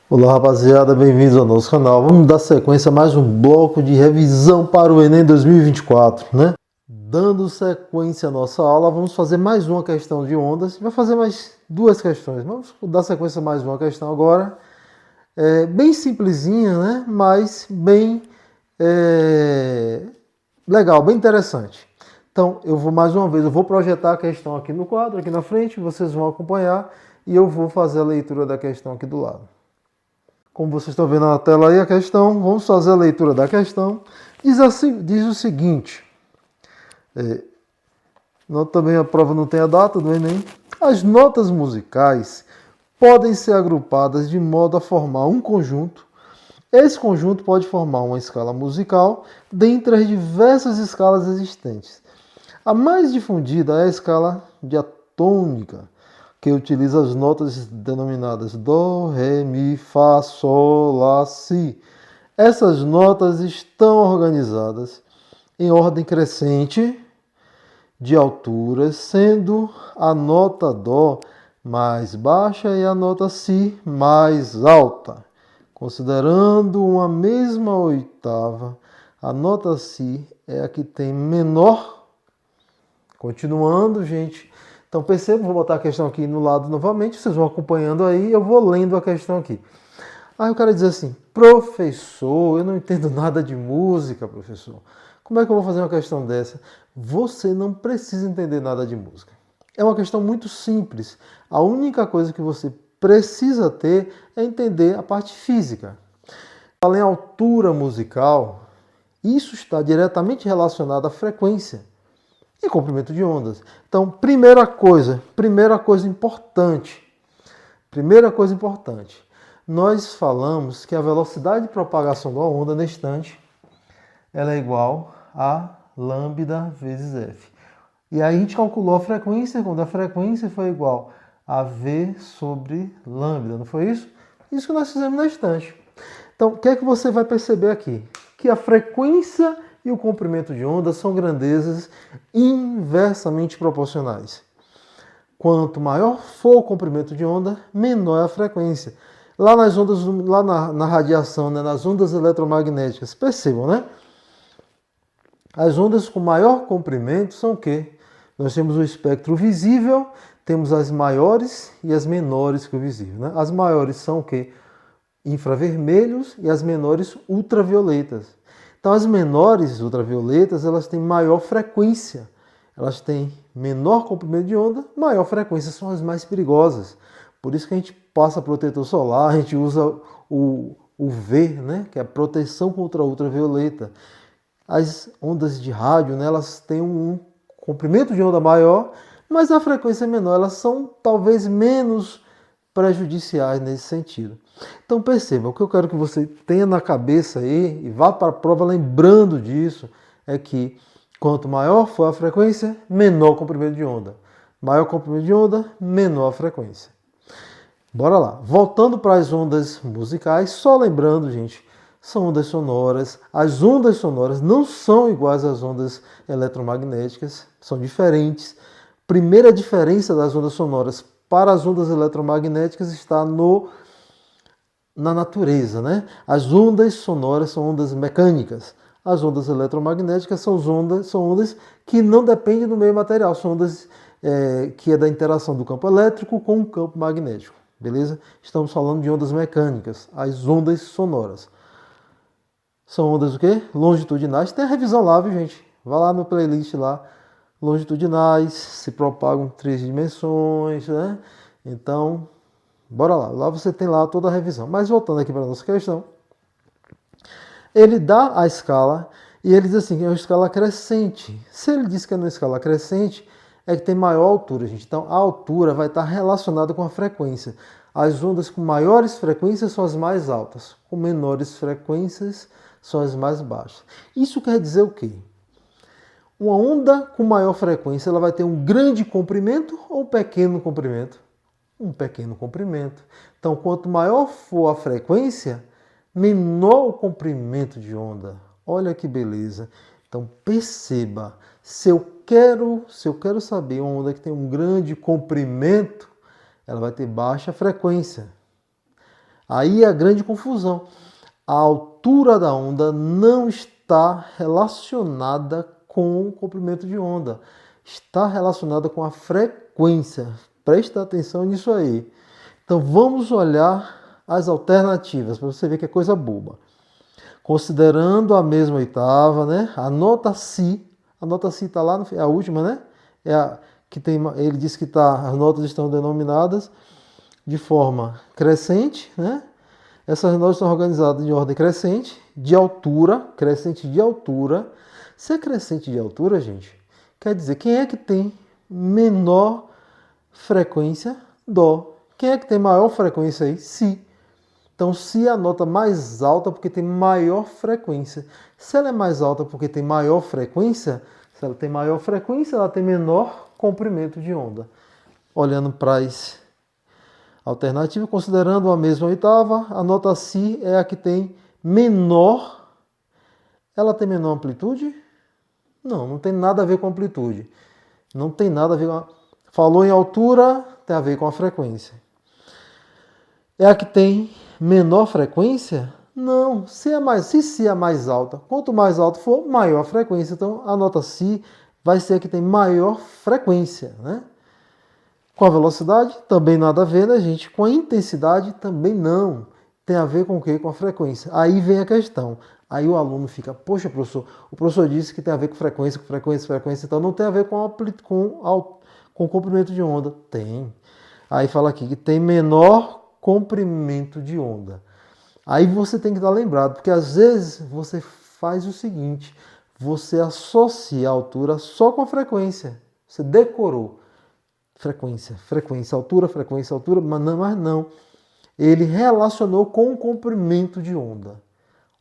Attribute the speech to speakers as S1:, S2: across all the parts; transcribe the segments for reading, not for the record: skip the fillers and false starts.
S1: Olá rapaziada, bem-vindos ao nosso canal. Vamos dar sequência a mais um bloco de revisão para o Enem 2024, né? Dando sequência à nossa aula, vamos fazer mais uma questão de ondas. Vai fazer mais duas questões. Vamos dar sequência a mais uma questão agora. Bem simplesinha, né? Mas bem legal, bem interessante. Então, eu vou mais uma vez, eu vou projetar a questão aqui no quadro, aqui na frente, vocês vão acompanhar e eu vou fazer a leitura da questão aqui do lado. Como vocês estão vendo na tela aí a questão, vamos fazer a leitura da questão. Diz o seguinte, também a prova não tem a data do Enem. As notas musicais podem ser agrupadas de modo a formar um conjunto. Esse conjunto pode formar uma escala musical dentre as diversas escalas existentes. A mais difundida é a escala diatônica, que utiliza as notas denominadas Dó, Ré, Mi, Fá, Sol, Lá, Si. Essas notas estão organizadas em ordem crescente de alturas, sendo a nota Dó mais baixa e a nota Si mais alta. Considerando uma mesma oitava, a nota Si é a que tem menor. Continuando, gente. Então percebam, vou botar a questão aqui no lado novamente, vocês vão acompanhando aí, eu vou lendo a questão aqui. Aí o cara diz assim, professor, eu não entendo nada de música, professor. Como é que eu vou fazer uma questão dessa? Você não precisa entender nada de música. É uma questão muito simples. A única coisa que você precisa ter é entender a parte física. Além da altura musical, isso está diretamente relacionado à frequência e comprimento de ondas. Então, primeira coisa importante. Nós falamos que a velocidade de propagação da onda na instante ela é igual a lambda vezes f. E aí a gente calculou a frequência quando a frequência foi igual a v sobre lambda, não foi isso? Isso que nós fizemos na instante. Então, o que é que você vai perceber aqui? Que a frequência e o comprimento de onda são grandezas inversamente proporcionais. Quanto maior for o comprimento de onda, menor é a frequência. Lá nas ondas, lá na radiação, né, nas ondas eletromagnéticas, percebam, né? As ondas com maior comprimento são o quê? Nós temos o espectro visível, temos as maiores e as menores que o visível, né? As maiores são o quê? Infravermelhos e as menores ultravioletas. Então as menores ultravioletas, elas têm maior frequência. Elas têm menor comprimento de onda, maior frequência, são as mais perigosas. Por isso que a gente passa protetor solar, a gente usa o V, né, que é a proteção contra a ultravioleta. As ondas de rádio, né, elas têm um comprimento de onda maior, mas a frequência é menor, elas são talvez menos prejudiciais nesse sentido. Então perceba, o que eu quero que você tenha na cabeça aí e vá para a prova lembrando disso é que quanto maior for a frequência, menor o comprimento de onda. Maior o comprimento de onda, menor a frequência. Bora lá. Voltando para as ondas musicais, só lembrando, gente, são ondas sonoras. As ondas sonoras não são iguais às ondas eletromagnéticas, são diferentes. Primeira diferença das ondas sonoras para as ondas eletromagnéticas está na natureza, né? As ondas sonoras são ondas mecânicas. As ondas eletromagnéticas são ondas que não dependem do meio material, são ondas que é da interação do campo elétrico com o campo magnético, beleza? Estamos falando de ondas mecânicas, as ondas sonoras. São ondas o quê? Longitudinais. Tem a revisão lá, viu, gente? Vai lá no playlist lá. Longitudinais, se propagam em 3 dimensões, né? Então, bora lá. Lá você tem lá toda a revisão. Mas voltando aqui para a nossa questão. Ele dá a escala e ele diz assim, que é uma escala crescente. Se ele diz que é uma escala crescente, é que tem maior altura, gente. Então, a altura vai estar relacionada com a frequência. As ondas com maiores frequências são as mais altas. Com menores frequências são as mais baixas. Isso quer dizer o quê? Uma onda com maior frequência ela vai ter um grande comprimento ou um pequeno comprimento? Um pequeno comprimento. Então, quanto maior for a frequência, menor o comprimento de onda. Olha que beleza. Então, perceba, se eu quero saber uma onda que tem um grande comprimento, ela vai ter baixa frequência. Aí é a grande confusão. A altura da onda não está relacionada com o comprimento de onda. Está relacionada com a frequência. Presta atenção nisso aí. Então vamos olhar as alternativas para você ver que é coisa boba. Considerando a mesma oitava, né? A nota Si está lá, é a última, né? É a que tem, ele diz que as notas estão denominadas de forma crescente, né? Essas notas estão organizadas de ordem crescente, de altura, crescente de altura. Se é crescente de altura, gente, quer dizer, quem é que tem menor frequência? Dó. Quem é que tem maior frequência aí? Si. Então, Si é a nota mais alta porque tem maior frequência. Se ela é mais alta porque tem maior frequência, se ela tem maior frequência, ela tem menor comprimento de onda. Olhando para as alternativas, considerando a mesma oitava, a nota Si é a que tem menor. Ela tem menor amplitude? Não, não tem nada a ver com amplitude. Não tem nada a ver com. Falou em altura, tem a ver com a frequência. É a que tem menor frequência? Não, se Si é mais alta, quanto mais alto for, maior a frequência. Então a nota Si vai ser a que tem maior frequência, né? Com a velocidade, também nada a ver, né, gente? Com a intensidade, também não. Tem a ver com o quê? Com a frequência. Aí vem a questão. Aí o aluno fica, poxa, professor, o professor disse que tem a ver com frequência, então não tem a ver com o comprimento de onda. Tem. Aí fala aqui que tem menor comprimento de onda. Aí você tem que estar lembrado, porque às vezes você faz o seguinte, você associa a altura só com a frequência. Você decorou. Frequência, altura, mas não. Ele relacionou com o comprimento de onda.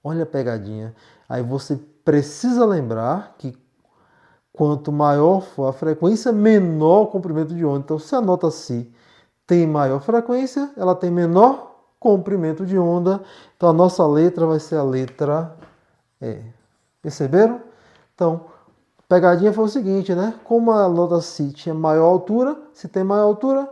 S1: Olha a pegadinha. Aí você precisa lembrar que quanto maior for a frequência, menor o comprimento de onda. Então, se a nota Si tem maior frequência, ela tem menor comprimento de onda. Então, a nossa letra vai ser a letra E. Perceberam? Então, pegadinha foi o seguinte, né? Como a nota Si tinha maior altura, se tem maior altura,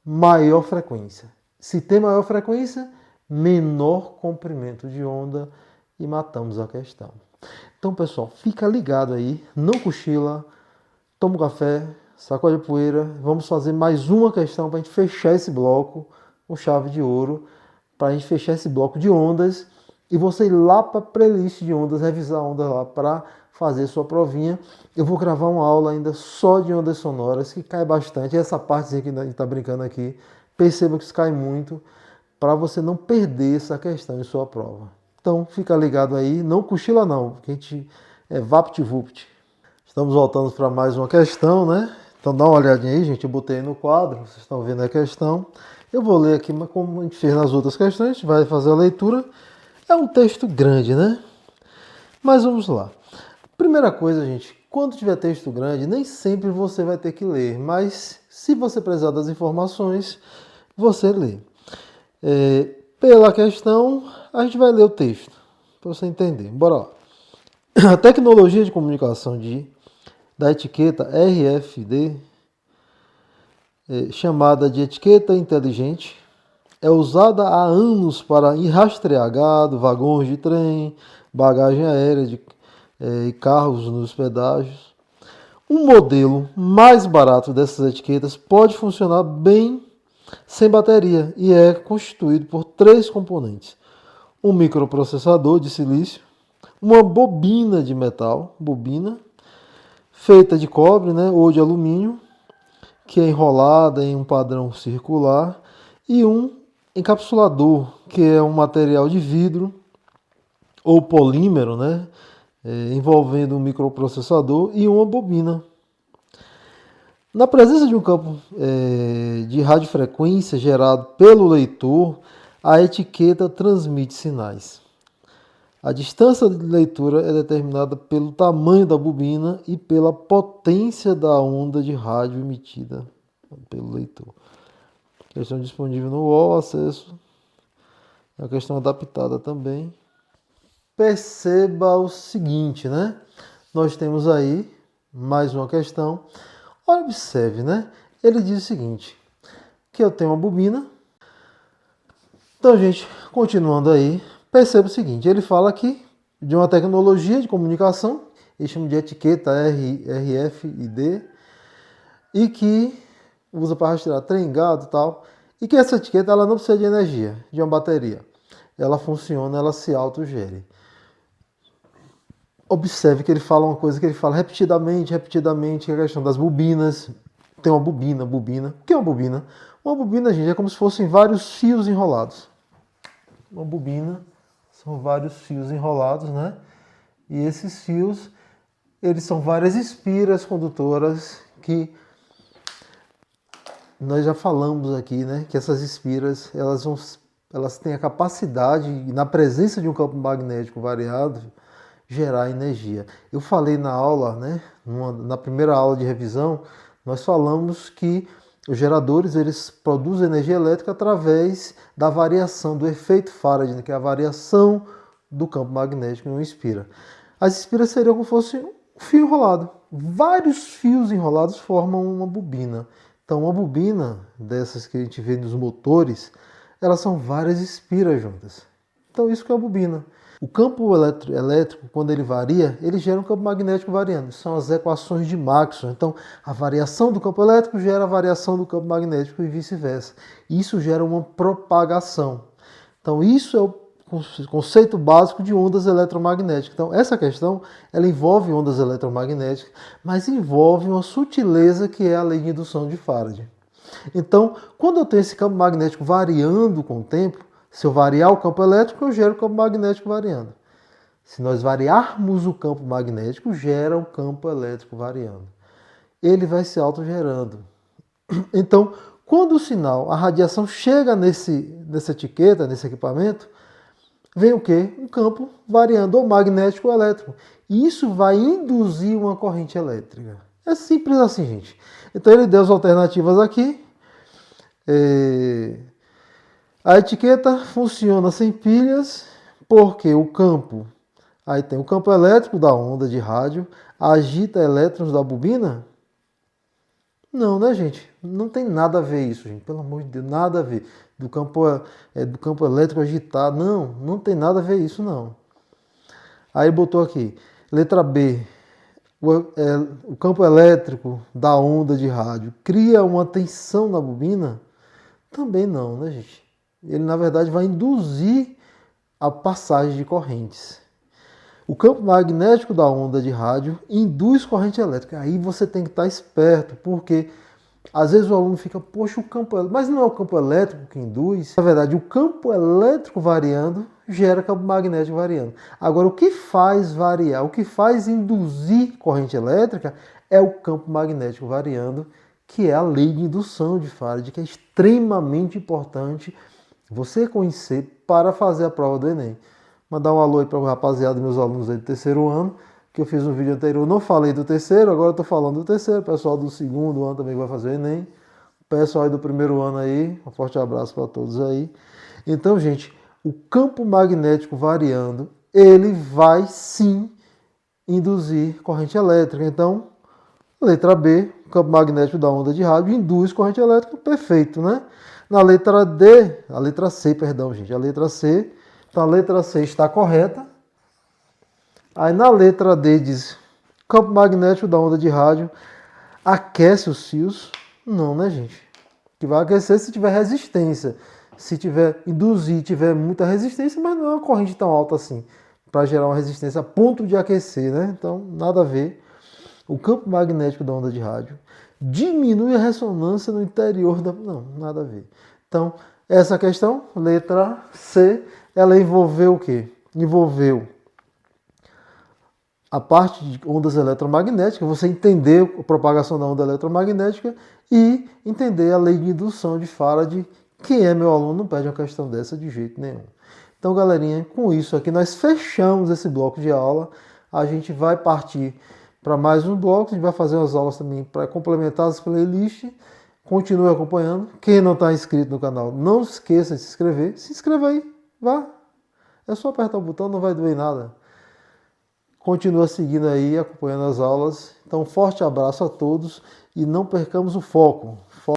S1: maior frequência. Se tem maior frequência, menor comprimento de onda e matamos a questão. Então, pessoal, fica ligado aí, não cochila, toma um café, sacode a poeira. Vamos fazer mais uma questão para a gente fechar esse bloco com chave de ouro, para a gente fechar esse bloco de ondas e você ir lá para a playlist de ondas, revisar ondas lá para fazer sua provinha. Eu vou gravar uma aula ainda só de ondas sonoras, que cai bastante. Essa partezinha que a gente está brincando aqui, perceba que isso cai muito, para você não perder essa questão em sua prova. Então, fica ligado aí, não cochila não, que a gente é vapt-vupt. Estamos voltando para mais uma questão, né? Então dá uma olhadinha aí, gente, eu botei aí no quadro, vocês estão vendo a questão. Eu vou ler aqui, mas como a gente fez nas outras questões, a gente vai fazer a leitura. É um texto grande, né? Mas vamos lá. Primeira coisa, gente, quando tiver texto grande, nem sempre você vai ter que ler, mas se você precisar das informações, você lê. Pela questão, a gente vai ler o texto, para você entender. Bora lá. A tecnologia de comunicação da etiqueta RFID, chamada de etiqueta inteligente, é usada há anos para rastrear gado, vagões de trem, bagagem aérea e carros nos pedágios. Um modelo mais barato dessas etiquetas pode funcionar bem sem bateria e é constituído por 3 componentes: um microprocessador de silício, uma bobina de metal, feita de cobre, né, ou de alumínio, que é enrolada em um padrão circular, e um encapsulador, que é um material de vidro ou polímero, né, envolvendo um microprocessador e uma bobina. Na presença de um campo de radiofrequência gerado pelo leitor, a etiqueta transmite sinais. A distância de leitura é determinada pelo tamanho da bobina e pela potência da onda de rádio emitida pelo leitor. Questão disponível no UOL, acesso. É uma questão adaptada também. Perceba o seguinte, né? Nós temos aí mais uma questão. Observe, né? Ele diz o seguinte, que eu tenho uma bobina Então, gente, continuando aí, perceba o seguinte, ele fala aqui de uma tecnologia de comunicação, ele chama de etiqueta RFID, e que usa para rastrear trem, gado e tal, e que essa etiqueta ela não precisa de energia, de uma bateria. Ela funciona, ela se autogere. Observe que ele fala uma coisa que ele fala repetidamente, que é a questão das bobinas. Tem uma bobina. O que é uma bobina? Uma bobina, gente, é como se fossem vários fios enrolados. Uma bobina são vários fios enrolados, né? E esses fios, eles são várias espiras condutoras que nós já falamos aqui, né? Que essas espiras, elas têm a capacidade, na presença de um campo magnético variado, gerar energia. Eu falei na aula, né? Na primeira aula de revisão, nós falamos que os geradores eles produzem energia elétrica através da variação do efeito Faraday, que é a variação do campo magnético em uma espira. As espiras seriam como se fosse um fio enrolado. Vários fios enrolados formam uma bobina. Então, uma bobina dessas que a gente vê nos motores, elas são várias espiras juntas. Então, isso que é uma bobina. O campo elétrico, quando ele varia, ele gera um campo magnético variando. São as equações de Maxwell. Então, a variação do campo elétrico gera a variação do campo magnético e vice-versa. Isso gera uma propagação. Então, isso é o conceito básico de ondas eletromagnéticas. Então, essa questão, ela envolve ondas eletromagnéticas, mas envolve uma sutileza que é a lei de indução de Faraday. Então, quando eu tenho esse campo magnético variando com o tempo, se eu variar o campo elétrico, eu gero o campo magnético variando. Se nós variarmos o campo magnético, gera o campo elétrico variando. Ele vai se autogerando. Então, quando o sinal, a radiação chega nessa etiqueta, nesse equipamento, vem o quê? Um campo variando, ou magnético ou elétrico. E isso vai induzir uma corrente elétrica. É simples assim, gente. Então ele deu as alternativas aqui. A etiqueta funciona sem pilhas, porque o campo, aí tem o campo elétrico da onda de rádio, agita elétrons da bobina? Não, né, gente? Não tem nada a ver isso, gente. Pelo amor de Deus, nada a ver. Do campo elétrico agitado. Não tem nada a ver isso, não. Aí botou aqui, letra B. O campo elétrico da onda de rádio cria uma tensão na bobina? Também não, né, gente? Ele, na verdade, vai induzir a passagem de correntes. O campo magnético da onda de rádio induz corrente elétrica. Aí você tem que estar esperto, porque às vezes o aluno fica, poxa, o campo elétrico, mas não é o campo elétrico que induz. Na verdade, o campo elétrico variando gera campo magnético variando. Agora, o que faz variar, o que faz induzir corrente elétrica é o campo magnético variando, que é a lei de indução de Faraday, que é extremamente importante você conhecer para fazer a prova do Enem. Mandar um alô aí para o rapaziada, meus alunos aí do terceiro ano, que eu fiz um vídeo anterior, não falei do terceiro, agora eu estou falando do terceiro, o pessoal do segundo ano também vai fazer o Enem, o pessoal aí do primeiro ano aí, um forte abraço para todos aí. Então, gente, o campo magnético variando, ele vai sim induzir corrente elétrica. Então, letra B, o campo magnético da onda de rádio induz corrente elétrica, perfeito, né? Na letra D, a letra C, perdão, gente, a letra C, então a letra C está correta. Aí na letra D diz, campo magnético da onda de rádio aquece os fios? Não, né, gente? Que vai aquecer se tiver resistência. Se tiver induzir, tiver muita resistência, mas não é uma corrente tão alta assim, para gerar uma resistência a ponto de aquecer, né? Então, nada a ver. O campo magnético da onda de rádio diminui a ressonância no interior da... Não, nada a ver. Então, essa questão, letra C, ela envolveu o quê? Envolveu a parte de ondas eletromagnéticas, você entender a propagação da onda eletromagnética e entender a lei de indução de Faraday. Quem é meu aluno não perde uma questão dessa de jeito nenhum. Então, galerinha, com isso aqui nós fechamos esse bloco de aula. A gente vai partir para mais um bloco, a gente vai fazer umas aulas também para complementar as playlists. Continue acompanhando. Quem não está inscrito no canal, não esqueça de se inscrever. Se inscreva aí, vá. É só apertar o botão, não vai doer nada. Continua seguindo aí, acompanhando as aulas. Então, forte abraço a todos e não percamos o foco.